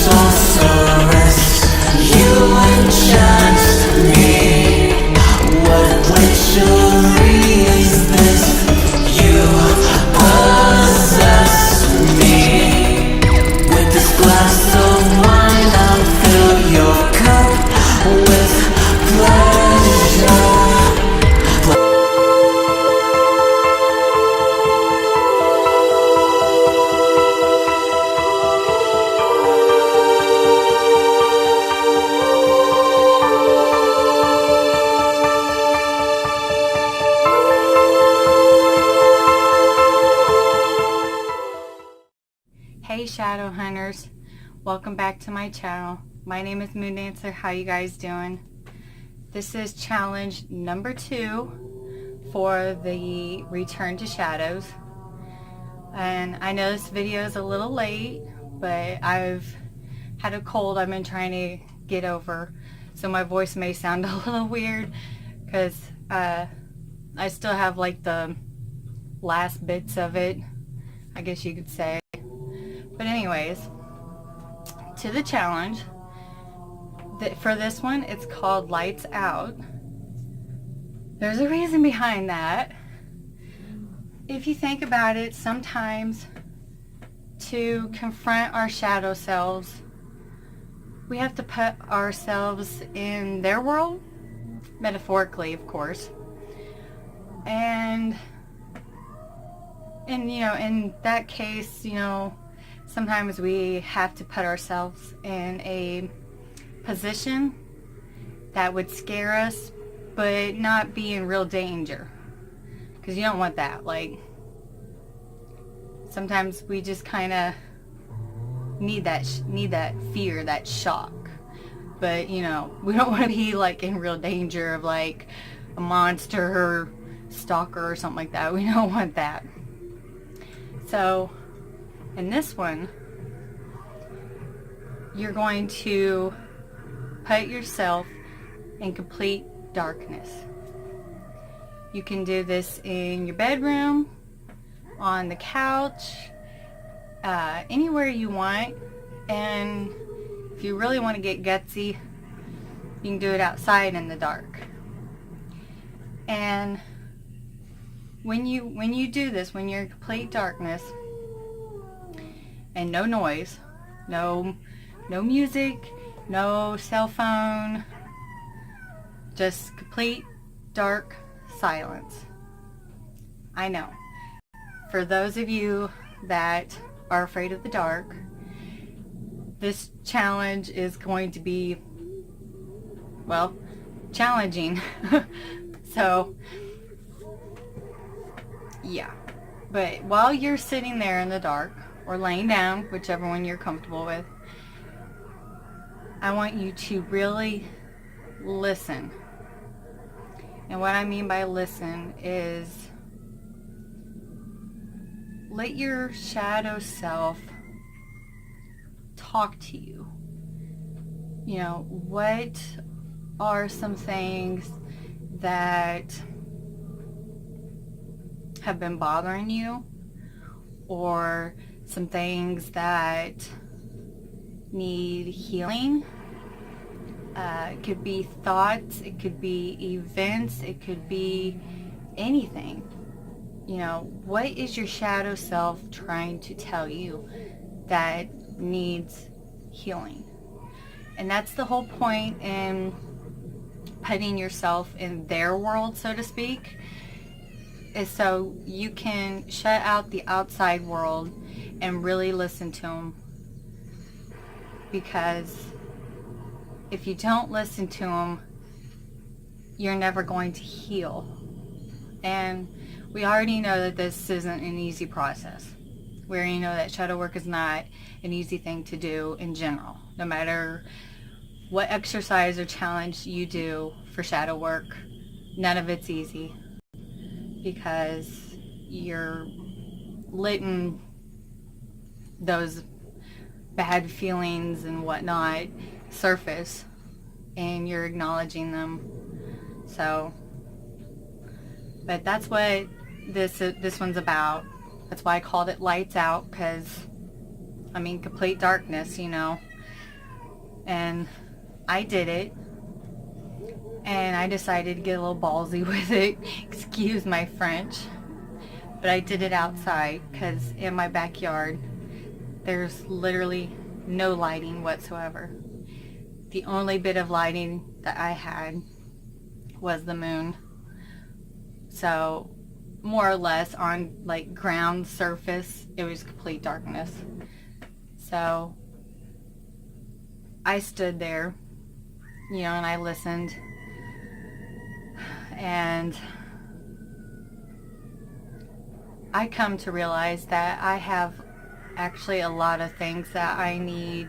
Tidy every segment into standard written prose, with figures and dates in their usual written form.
sorceress, you enchant me. What witchery is this? You possess me. With this glass of wine, I'll fill your cup with pleasure. Hey Shadow Hunters, welcome back to my channel. My name is Moon Dancer. How you guys doing? This is challenge number 2 for the Return to Shadows. And I know this video is a little late, but I've had a cold I've been trying to get over, so my voice may sound a little weird because I still have like the last bits of it, I guess you could say. But anyways, to the challenge. For this one, it's called Lights Out. There's a reason behind that. If you think about it, sometimes to confront our shadow selves, we have to put ourselves in their world, metaphorically, of course. And you know, in that case, you know, sometimes we have to put ourselves in a position that would scare us, but not be in real danger, because you don't want that. Like, sometimes we just kind of need that fear, that shock, but you know, we don't want to be like in real danger of like a monster or stalker or something like that. We don't want that. So in this one, you're going to put yourself in complete darkness. You can do this in your bedroom, on the couch, anywhere you want. And if you really want to get gutsy, you can do it outside in the dark. And when you do this, when you're in complete darkness, and no noise, no music, no cell phone, just complete dark silence. I know, for those of you that are afraid of the dark, this challenge is going to be, well, challenging. So yeah, but while you're sitting there in the dark, or laying down, whichever one you're comfortable with, I want you to really listen. And what I mean by listen is let your shadow self talk to you. You know, what are some things that have been bothering you, or some things that need healing. It could be thoughts, it could be events, it could be anything. You know, what is your shadow self trying to tell you that needs healing? And that's the whole point in putting yourself in their world, so to speak, is so you can shut out the outside world and really listen to them. Because if you don't listen to them, you're never going to heal. And we already know that this isn't an easy process. We already know that shadow work is not an easy thing to do in general. No matter what exercise or challenge you do for shadow work, none of it's easy, because you're letting those bad feelings and whatnot surface, and you're acknowledging them. So, but that's what this one's about. That's why I called it Lights Out, because I mean, complete darkness, you know. And I did it, and I decided to get a little ballsy with it. Excuse my French. But I did it outside because in my backyard there's literally no lighting whatsoever. The only bit of lighting that I had was the moon. So more or less on like ground surface, it was complete darkness. So I stood there, and I listened, and I come to realize that I have actually a lot of things that I need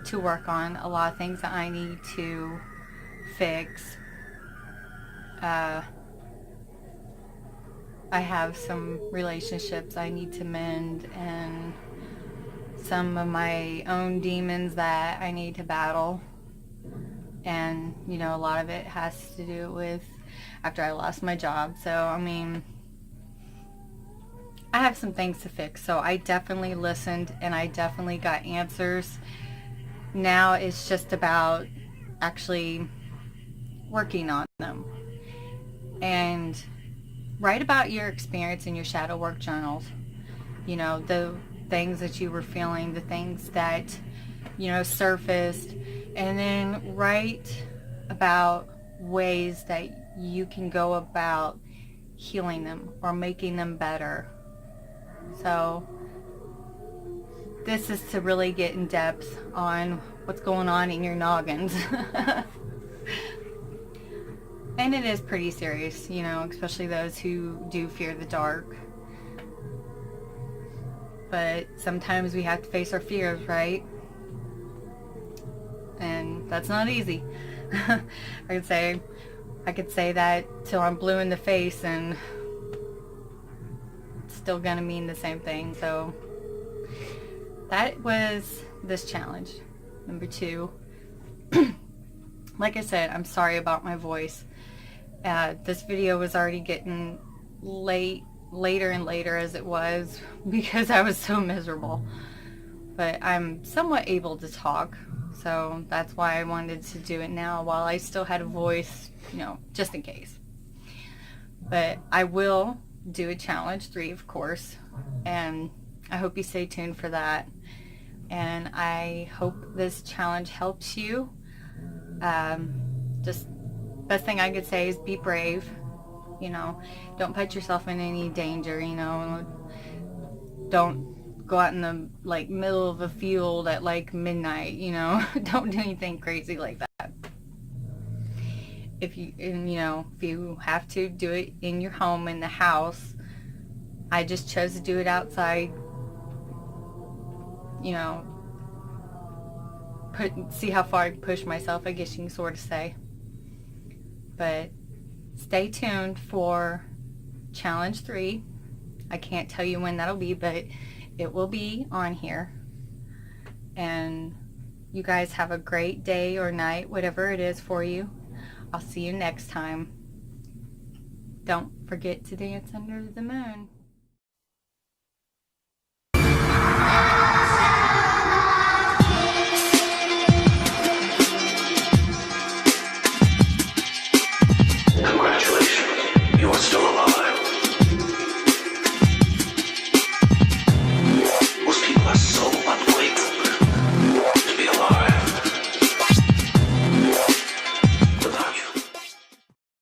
to work on, a lot of things that I need to fix. I have some relationships I need to mend, and some of my own demons that I need to battle. And, a lot of it has to do with after I lost my job. So, I mean, I have some things to fix. So I definitely listened, and I definitely got answers. Now it's just about actually working on them. And write about your experience in your shadow work journals. The things that you were feeling, the things that, surfaced. And then write about ways that you can go about healing them or making them better. So this is to really get in depth on what's going on in your noggins. And it is pretty serious, especially those who do fear the dark. But sometimes we have to face our fears, right? And that's not easy. I could say that till I'm blue in the face, and it's still gonna mean the same thing. So that was this challenge, number 2. Like I said, I'm sorry about my voice. This video was already getting later and later as it was, because I was so miserable. But I'm somewhat able to talk, so that's why I wanted to do it now while I still had a voice, just in case. But I will do a challenge 3, of course, and I hope you stay tuned for that. And I hope this challenge helps you. Just best thing I could say is be brave. Don't put yourself in any danger. Don't go out in the middle of a field at midnight. Don't do anything crazy like that. If you have to, do it in your home, in the house. I just chose to do it outside. See how far I can push myself, I guess you can sort of say. But stay tuned for challenge 3. I can't tell you when that'll be, but it will be on here. And you guys have a great day or night, whatever it is for you. I'll see you next time. Don't forget to dance under the moon.